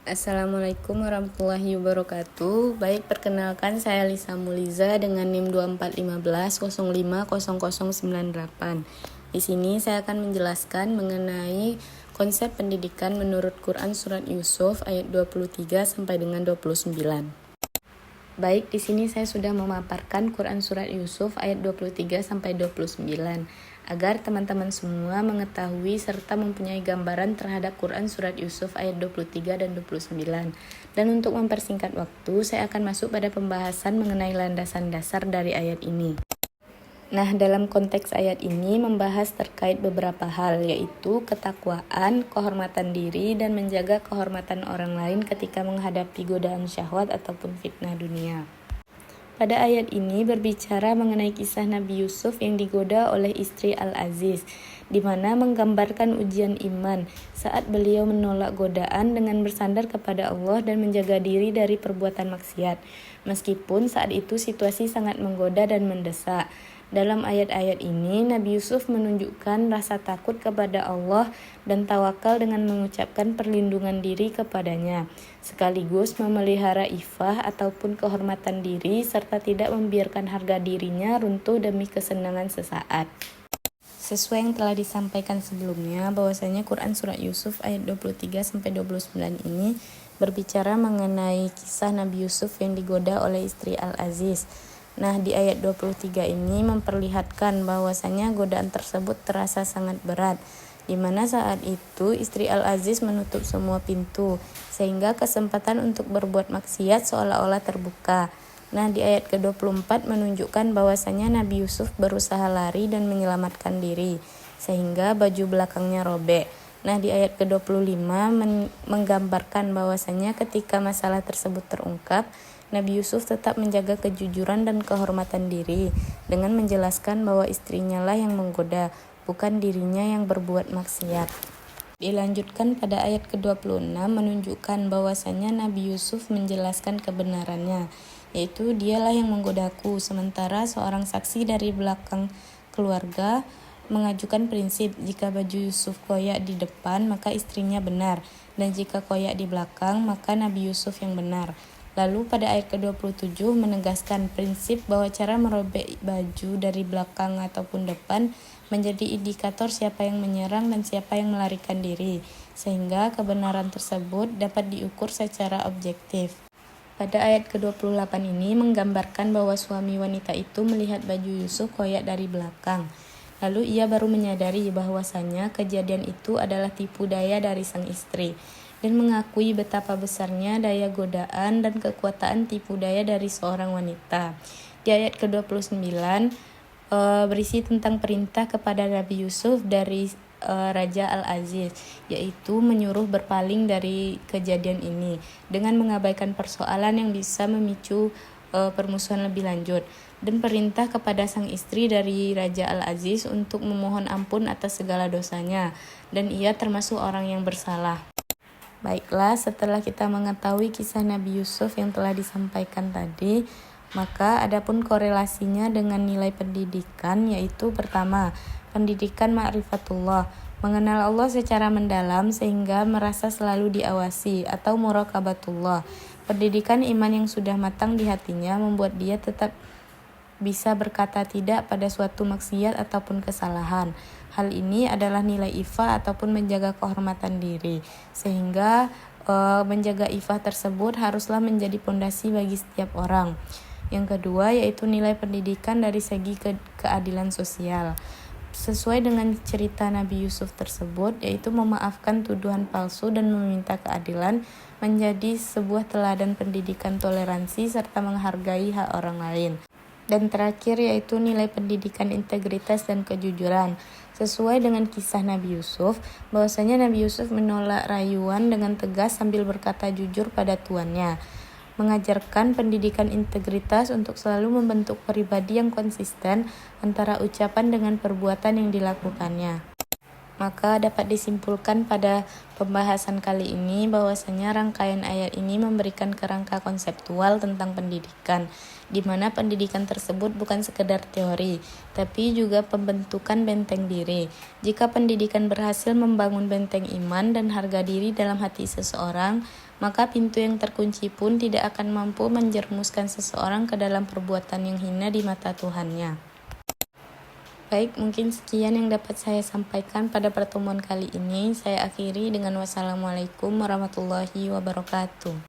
Assalamualaikum warahmatullahi wabarakatuh. Baik, perkenalkan saya Lisa Muliza dengan NIM 2415050098. Di sini saya akan menjelaskan mengenai konsep pendidikan menurut Quran Surat Yusuf ayat 23 sampai dengan 29. Baik, di sini saya sudah memaparkan Quran Surat Yusuf ayat 23 sampai 29 agar teman-teman semua mengetahui serta mempunyai gambaran terhadap Quran Surat Yusuf ayat 23 dan 29. Dan untuk mempersingkat waktu, saya akan masuk pada pembahasan mengenai landasan dasar dari ayat ini. Nah, dalam konteks ayat ini membahas terkait beberapa hal, yaitu ketakwaan, kehormatan diri, dan menjaga kehormatan orang lain ketika menghadapi godaan syahwat ataupun fitnah dunia. Pada ayat ini berbicara mengenai kisah Nabi Yusuf yang digoda oleh istri Al-Aziz, di mana menggambarkan ujian iman saat beliau menolak godaan dengan bersandar kepada Allah dan menjaga diri dari perbuatan maksiat. Meskipun saat itu situasi sangat menggoda dan mendesak. Dalam ayat-ayat ini, Nabi Yusuf menunjukkan rasa takut kepada Allah dan tawakal dengan mengucapkan perlindungan diri kepadanya, sekaligus memelihara ifah ataupun kehormatan diri serta tidak membiarkan harga dirinya runtuh demi kesenangan sesaat. Sesuai yang telah disampaikan sebelumnya, bahwasanya Quran Surat Yusuf ayat 23-29 ini berbicara mengenai kisah Nabi Yusuf yang digoda oleh istri Al-Aziz. Nah, di ayat 23 ini memperlihatkan bahwasanya godaan tersebut terasa sangat berat, di mana saat itu istri Al-Aziz menutup semua pintu, sehingga kesempatan untuk berbuat maksiat seolah-olah terbuka. Nah, di ayat ke-24 menunjukkan bahwasanya Nabi Yusuf berusaha lari dan menyelamatkan diri, sehingga baju belakangnya robek. Nah, di ayat ke-25 menggambarkan bahwasanya ketika masalah tersebut terungkap, Nabi Yusuf tetap menjaga kejujuran dan kehormatan diri dengan menjelaskan bahwa istrinya lah yang menggoda, bukan dirinya yang berbuat maksiat. Dilanjutkan pada ayat ke-26 menunjukkan bahwasanya Nabi Yusuf menjelaskan kebenarannya, yaitu dialah yang menggodaku, sementara seorang saksi dari belakang keluarga mengajukan prinsip jika baju Yusuf koyak di depan maka istrinya benar, dan jika koyak di belakang maka Nabi Yusuf yang benar. Lalu pada ayat ke-27 menegaskan prinsip bahwa cara merobek baju dari belakang ataupun depan menjadi indikator siapa yang menyerang dan siapa yang melarikan diri, sehingga kebenaran tersebut dapat diukur secara objektif. Pada ayat ke-28 ini menggambarkan bahwa suami wanita itu melihat baju Yusuf koyak dari belakang. Lalu ia baru menyadari bahwasanya kejadian itu adalah tipu daya dari sang istri, dan mengakui betapa besarnya daya godaan dan kekuatan tipu daya dari seorang wanita. Di ayat ke-29 berisi tentang perintah kepada Nabi Yusuf dari Raja Al-Aziz, yaitu menyuruh berpaling dari kejadian ini dengan mengabaikan persoalan yang bisa memicu permusuhan lebih lanjut, dan perintah kepada sang istri dari Raja Al-Aziz untuk memohon ampun atas segala dosanya, dan ia termasuk orang yang bersalah. Baiklah, setelah kita mengetahui kisah Nabi Yusuf yang telah disampaikan tadi, maka adapun korelasinya dengan nilai pendidikan, yaitu pertama, pendidikan ma'rifatullah, mengenal Allah secara mendalam sehingga merasa selalu diawasi, atau muraqabatullah, pendidikan iman yang sudah matang di hatinya membuat dia tetap bisa berkata tidak pada suatu maksiat ataupun kesalahan. Hal ini adalah nilai ifah ataupun menjaga kehormatan diri, sehingga menjaga ifah tersebut haruslah menjadi pondasi bagi setiap orang. Yang kedua yaitu nilai pendidikan dari segi keadilan sosial. Sesuai dengan cerita Nabi Yusuf tersebut, yaitu memaafkan tuduhan palsu dan meminta keadilan menjadi sebuah teladan pendidikan toleransi serta menghargai hak orang lain. Dan terakhir yaitu nilai pendidikan integritas dan kejujuran. Sesuai dengan kisah Nabi Yusuf, bahwasanya Nabi Yusuf menolak rayuan dengan tegas sambil berkata jujur pada tuannya. Mengajarkan pendidikan integritas untuk selalu membentuk pribadi yang konsisten antara ucapan dengan perbuatan yang dilakukannya. Maka dapat disimpulkan pada pembahasan kali ini bahwasanya rangkaian ayat ini memberikan kerangka konseptual tentang pendidikan, di mana pendidikan tersebut bukan sekedar teori, tapi juga pembentukan benteng diri. Jika pendidikan berhasil membangun benteng iman dan harga diri dalam hati seseorang, maka pintu yang terkunci pun tidak akan mampu menjerumuskan seseorang ke dalam perbuatan yang hina di mata Tuhannya. Baik, mungkin sekian yang dapat saya sampaikan pada pertemuan kali ini. Saya akhiri dengan wassalamualaikum warahmatullahi wabarakatuh.